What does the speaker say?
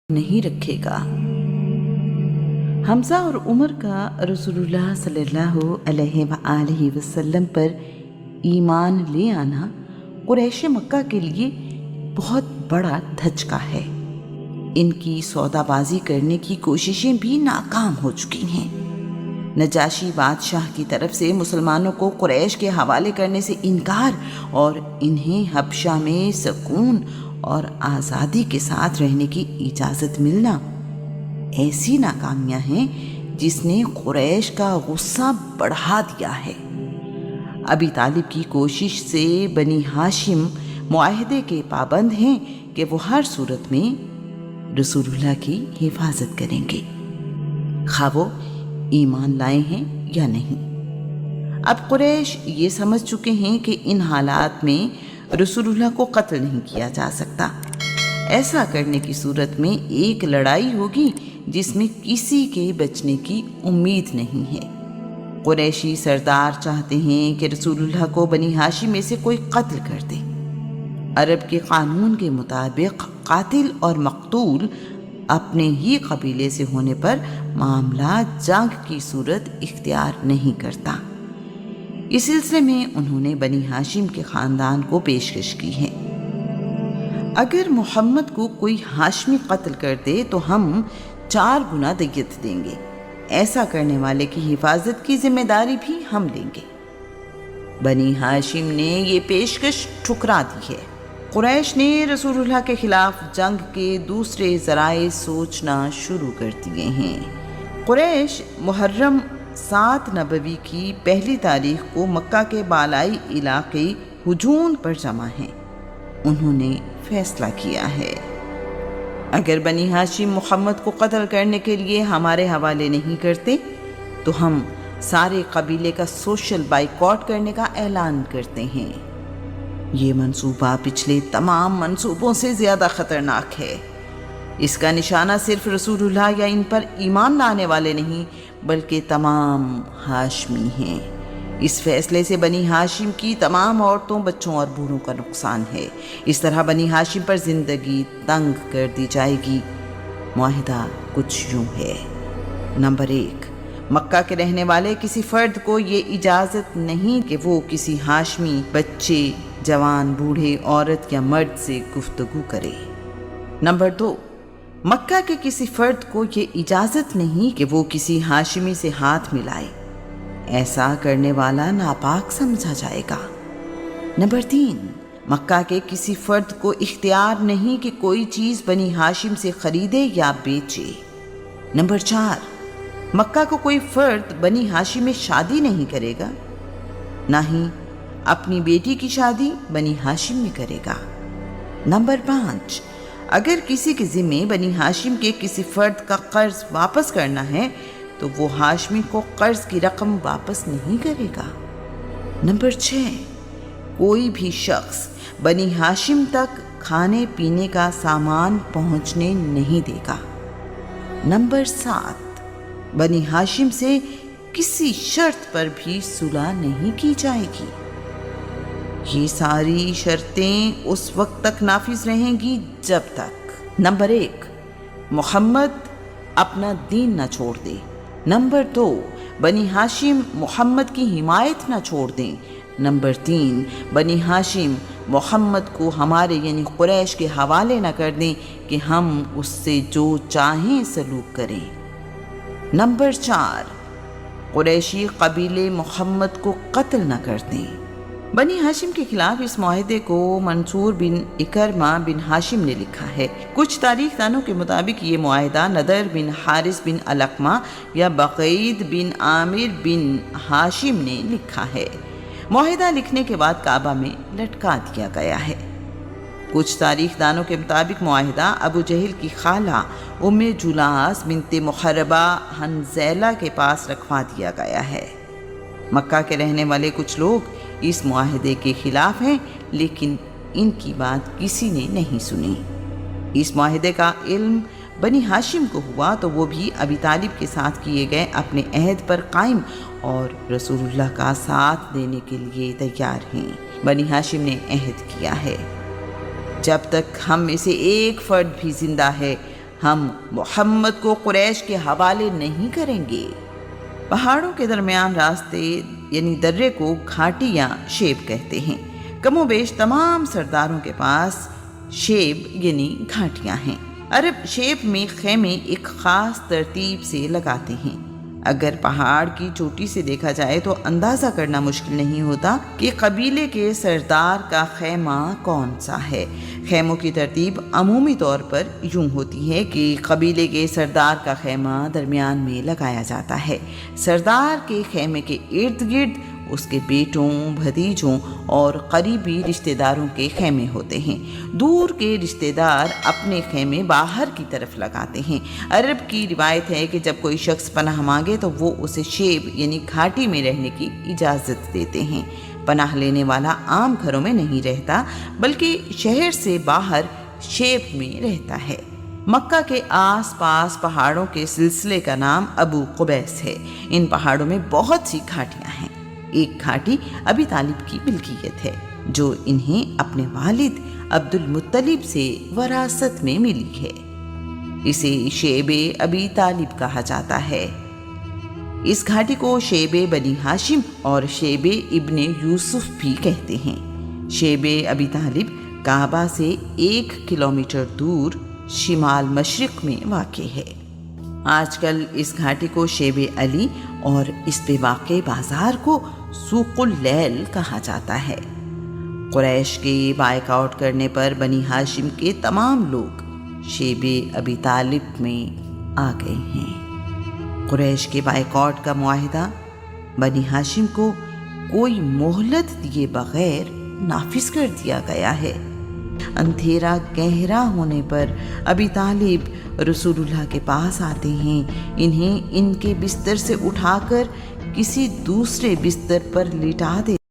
نہیں رکھے گا۔ حمزہ اور عمر کا رسول اللہ صلی اللہ علیہ وآلہ وسلم پر ایمان لے آنا قریش مکہ کے لیے بہت بڑا دھچکا ہے۔ ان کی سودا بازی کرنے کی کوششیں بھی ناکام ہو چکی ہیں۔ نجاشی بادشاہ کی طرف سے مسلمانوں کو قریش کے حوالے کرنے سے انکار اور انہیں حبشہ میں سکون اور آزادی کے ساتھ رہنے کی اجازت ملنا ایسی ناکامیاں ہیں جس نے قریش کا غصہ بڑھا دیا ہے۔ ابی طالب کی کوشش سے بنی ہاشم معاہدے کے پابند ہیں کہ وہ ہر صورت میں رسول اللہ کی حفاظت کریں گے، خواہ وہ ایمان لائے ہیں یا نہیں۔ اب قریش یہ سمجھ چکے ہیں کہ ان حالات میں رسول اللہ کو قتل نہیں کیا جا سکتا۔ ایسا کرنے کی صورت میں ایک لڑائی ہوگی جس میں کسی کے بچنے کی امید نہیں ہے۔ قریشی سردار چاہتے ہیں کہ رسول اللہ کو بنی ہاشم میں سے کوئی قتل کر دے۔ عرب کے قانون کے مطابق قاتل اور مقتول اپنے ہی قبیلے سے ہونے پر معاملہ جنگ کی صورت اختیار نہیں کرتا۔ اس سلسلے میں انہوں نے بنی ہاشم کے خاندان کو پیشکش کی ہے۔ اگر محمد کو کوئی ہاشمی قتل کر دے تو ہم 4 گنا دیت دیں گے۔ ایسا کرنے والے کی حفاظت کی ذمہ داری بھی ہم لیں گے۔ بنی ہاشم نے یہ پیشکش ٹھکرا دی ہے۔ قریش نے رسول اللہ کے خلاف جنگ کے دوسرے ذرائع سوچنا شروع کر دیے ہیں۔ قریش محرم 7 نبوی کی پہلی تاریخ کو مکہ کے بالائی علاقے ہجون پر جمع ہیں۔ انہوں نے فیصلہ کیا ہے اگر بنی ہاشم محمد کو قتل کرنے کے لیے ہمارے حوالے نہیں کرتے تو ہم سارے قبیلے کا سوشل بائیکاٹ کرنے کا اعلان کرتے ہیں۔ یہ منصوبہ پچھلے تمام منصوبوں سے زیادہ خطرناک ہے۔ اس کا نشانہ صرف رسول اللہ یا ان پر ایمان لانے والے نہیں بلکہ تمام ہاشمی ہیں۔ اس فیصلے سے بنی ہاشم کی تمام عورتوں، بچوں اور بوڑھوں کا نقصان ہے۔ اس طرح بنی ہاشم پر زندگی تنگ کر دی جائے گی۔ معاہدہ کچھ یوں ہے۔ نمبر 1، مکہ کے رہنے والے کسی فرد کو یہ اجازت نہیں کہ وہ کسی ہاشمی بچے، جوان، بوڑھے، عورت یا مرد سے گفتگو کرے۔ نمبر 2، مکہ کے کسی فرد کو یہ اجازت نہیں کہ وہ کسی ہاشمی سے ہاتھ ملائے۔ ایسا کرنے والا ناپاک سمجھا جائے گا۔ نمبر 3، مکہ کے کسی فرد کو اختیار نہیں کہ کوئی چیز بنی ہاشم سے خریدے یا بیچے۔ نمبر 4، مکہ کو کوئی فرد بنی ہاشم میں شادی نہیں کرے گا، نہ ہی اپنی بیٹی کی شادی بنی ہاشم میں کرے گا۔ نمبر 5، اگر کسی کے ذمے بنی ہاشم کے کسی فرد کا قرض واپس کرنا ہے تو وہ ہاشمی کو قرض کی رقم واپس نہیں کرے گا۔ نمبر 6، کوئی بھی شخص بنی ہاشم تک کھانے پینے کا سامان پہنچنے نہیں دے گا۔ نمبر 7، بنی ہاشم سے کسی شرط پر بھی صلح نہیں کی جائے گی۔ یہ ساری شرطیں اس وقت تک نافذ رہیں گی جب تک نمبر 1، محمد اپنا دین نہ چھوڑ دے۔ نمبر 2، بنی ہاشم محمد کی حمایت نہ چھوڑ دیں۔ نمبر 3، بنی ہاشم محمد کو ہمارے یعنی قریش کے حوالے نہ کر دیں کہ ہم اس سے جو چاہیں سلوک کریں۔ نمبر 4، قریشی قبیلے محمد کو قتل نہ کر دیں۔ بنی ہاشم کے خلاف اس معاہدے کو منصور بن اکرمہ بن ہاشم نے لکھا ہے۔ کچھ تاریخ دانوں کے مطابق یہ معاہدہ نضر بن حارث بن علقمہ یا بقید بن عامر بن ہاشم نے لکھا ہے۔ معاہدہ لکھنے کے بعد کعبہ میں لٹکا دیا گیا ہے۔ کچھ تاریخ دانوں کے مطابق معاہدہ ابو جہل کی خالہ ام جلاس بنت محربہ حنظلہ کے پاس رکھوا دیا گیا ہے۔ مکہ کے رہنے والے کچھ لوگ اس معاہدے کے خلاف ہیں لیکن ان کی بات کسی نے نہیں سنی۔ اس معاہدے کا علم بنی ہاشم کو ہوا تو وہ بھی ابی طالب کے ساتھ کیے گئے اپنے عہد پر قائم اور رسول اللہ کا ساتھ دینے کے لیے تیار ہیں۔ بنی ہاشم نے عہد کیا ہے، جب تک ہم میں سے ایک فرد بھی زندہ ہے ہم محمد کو قریش کے حوالے نہیں کریں گے۔ پہاڑوں کے درمیان راستے یعنی درے کو گھاٹی یا شیب کہتے ہیں۔ کم و بیش تمام سرداروں کے پاس شیب یعنی گھاٹیاں ہیں۔ عرب شیب میں خیمے ایک خاص ترتیب سے لگاتے ہیں۔ اگر پہاڑ کی چوٹی سے دیکھا جائے تو اندازہ کرنا مشکل نہیں ہوتا کہ قبیلے کے سردار کا خیمہ کون سا ہے۔ خیموں کی ترتیب عمومی طور پر یوں ہوتی ہے کہ قبیلے کے سردار کا خیمہ درمیان میں لگایا جاتا ہے۔ سردار کے خیمے کے ارد گرد اس کے بیٹوں، بھتیجوں اور قریبی رشتہ داروں کے خیمے ہوتے ہیں۔ دور کے رشتہ دار اپنے خیمے باہر کی طرف لگاتے ہیں۔ عرب کی روایت ہے کہ جب کوئی شخص پناہ مانگے تو وہ اسے شیب یعنی گھاٹی میں رہنے کی اجازت دیتے ہیں۔ پناہ لینے والا عام گھروں میں نہیں رہتا بلکہ شہر سے باہر شیب میں رہتا ہے۔ مکہ کے آس پاس پہاڑوں کے سلسلے کا نام ابو قبیس ہے۔ ان پہاڑوں میں بہت سی گھاٹیاں ہیں۔ ایک گھاٹی ابی طالب کی ملکیت ہے جو انہیں اپنے والد عبد المطلب سے وراثت میں ملی ہے۔ اسے شیب ابی طالب کہا جاتا ہے۔ اس گھاٹی کو شیب بنی ہاشم اور شیب ابن یوسف بھی کہتے ہیں۔ شیب ابی طالب کعبہ سے 1 کلومیٹر دور شمال مشرق میں واقع ہے۔ آج کل اس گھاٹی کو شیب علی اور اس پہ واقع بازار کو سوق اللیل کہا جاتا ہے۔ قریش کے بائیکاٹ کرنے پر بنی ہاشم کے تمام لوگ شیب ابی طالب میں آ گئے ہیں۔ قریش کے بائیکاٹ کا معاہدہ بنی ہاشم کو کوئی مہلت دیے بغیر نافذ کر دیا گیا ہے۔ اندھیرا گہرا ہونے پر ابی طالب رسول اللہ کے پاس آتے ہیں، انہیں ان کے بستر سے اٹھا کر کسی دوسرے بستر پر لٹا دیتے